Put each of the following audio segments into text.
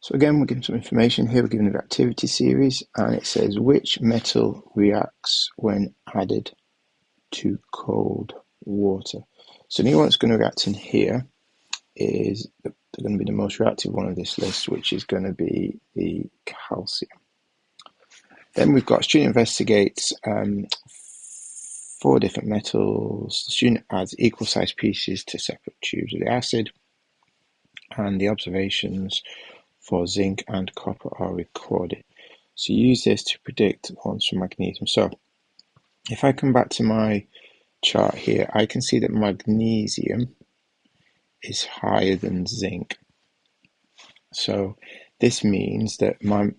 So again, we're given some information here. We're given the reactivity series, and it says which metal reacts when added to cold water. So the only one that's going to react in here is going to be the most reactive one of this list, which is going to be the calcium. Then we've got student investigates 4 different metals. The student adds equal sized pieces to separate tubes of the acid, and the observations for zinc and copper are recorded. So you use this to predict ones for magnesium. So if I come back to my chart here, I can see that magnesium is higher than zinc. So this means that my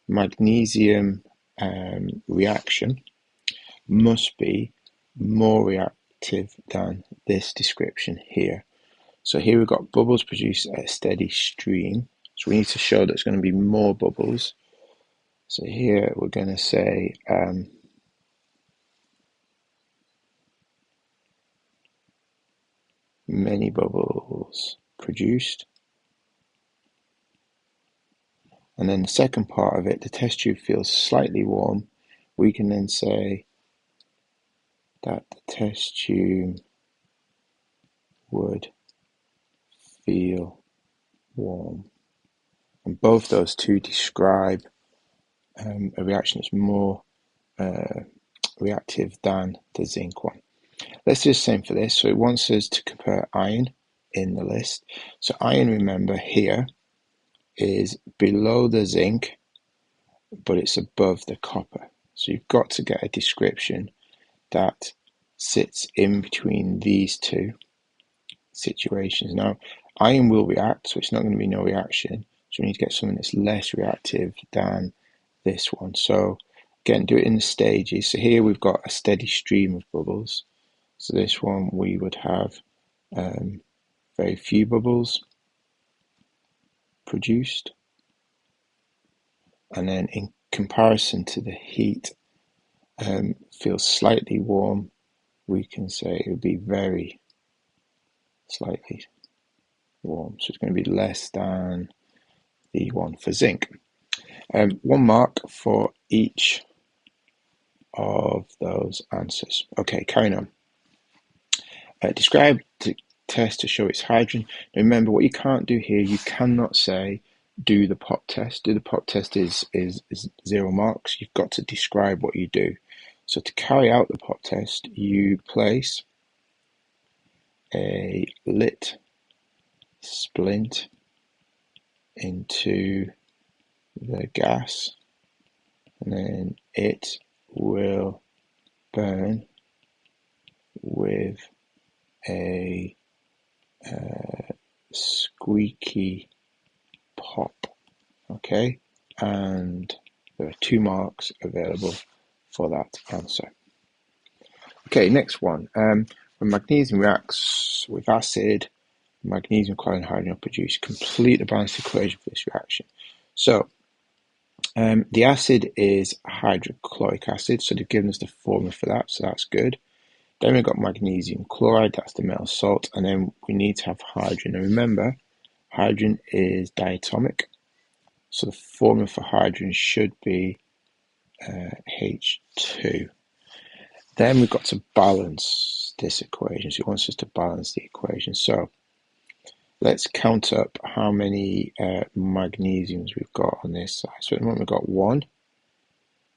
magnesium reaction must be more reactive than this description here. So here we've got bubbles produced at a steady stream. So we need to show that it's going to be more bubbles. So here we're going to say many bubbles produced. And then the second part of it, the test tube feels slightly warm. We can then say that the test tube would feel warm. And both those two describe a reaction that's more reactive than the zinc one. Let's do the same for this. So it wants us to compare iron in the list. So iron, remember, here is below the zinc, but it's above the copper. So you've got to get a description that sits in between these two situations. Now, iron will react, so it's not going to be no reaction. So we need to get something that's less reactive than this one. So again, do it in the stages. So here we've got a steady stream of bubbles. So this one we would have very few bubbles produced. And then in comparison to the heat, feels slightly warm, we can say it would be very slightly warm. So it's going to be less than the one for zinc. 1 mark for each of those answers. Okay, carrying on. Describe the test to show it's hydrogen. Now remember, what you can't do here, you cannot say do the pop test. Do the pop test is 0 marks. You've got to describe what you do. So to carry out the pop test, you place a lit splint into the gas, and then it will burn with a squeaky pop. Okay, and there are 2 marks available for that answer. Okay, next one. When magnesium reacts with acid, magnesium, chlorine, and hydrogen are produced. Complete the balanced equation for this reaction. So the acid is hydrochloric acid, so they've given us the formula for that, so that's good. Then we've got magnesium chloride, that's the metal salt, and then we need to have hydrogen. And remember, hydrogen is diatomic, so the formula for hydrogen should be H2. Then we've got to balance this equation, so it wants us to balance the equation. So let's count up how many magnesiums we've got on this side. So at the moment we've got 1,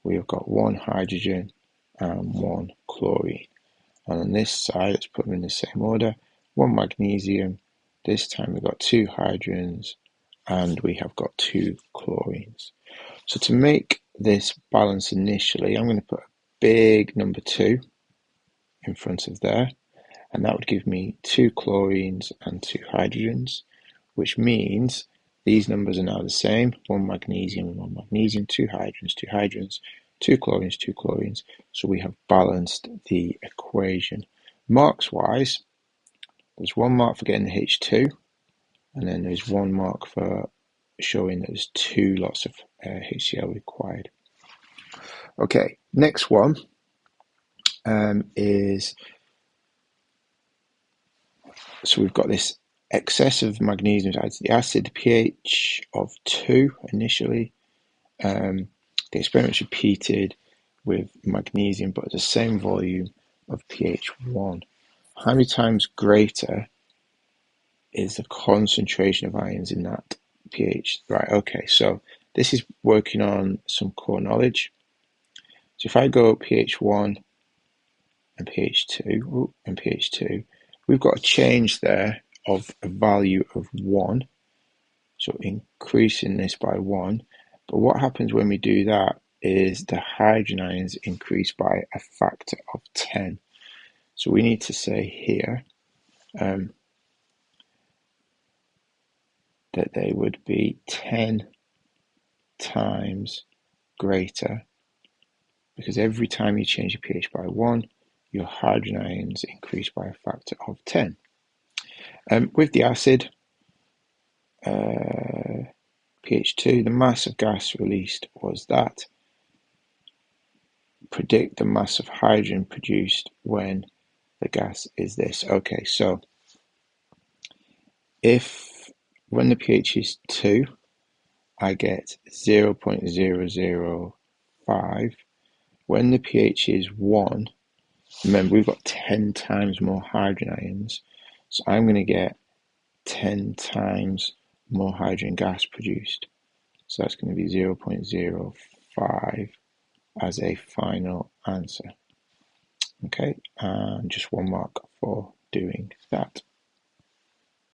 we've got 1 hydrogen and 1 chlorine. And on this side, let's put them in the same order. 1 magnesium, this time we've got 2 hydrogens, and we have got 2 chlorines. So to make this balance initially, I'm going to put a big number 2 in front of there, and that would give me 2 chlorines and 2 hydrogens, which means these numbers are now the same: 1 magnesium and 1 magnesium, 2 hydrogens, 2 hydrogens, 2 chlorines, 2 chlorines. So we have balanced the equation. Marks wise, there's 1 mark for getting the H2, and then there's 1 mark for showing that there's 2 lots of HCl required. Okay, next one is, so we've got this excessive magnesium adds the acid, pH of 2 initially. The experiment's repeated with magnesium, but at the same volume of pH 1. How many times greater is the concentration of ions in that pH? Right, okay, so this is working on some core knowledge. So if I go pH 1 and pH 2, we've got a change there of a value of 1. So increasing this by 1. But what happens when we do that is the hydrogen ions increase by a factor of 10. So we need to say here that they would be 10 times greater, because every time you change your pH by 1, your hydrogen ions increase by a factor of 10. With the acid, pH 2, the mass of gas released was that. Predict the mass of hydrogen produced when the gas is this. Okay, so when the pH is 2, I get 0.005. When the pH is 1, remember we've got 10 times more hydrogen ions, so I'm going to get 10 times more hydrogen gas produced. So that's going to be 0.05 as a final answer. Okay, and just 1 mark for doing that.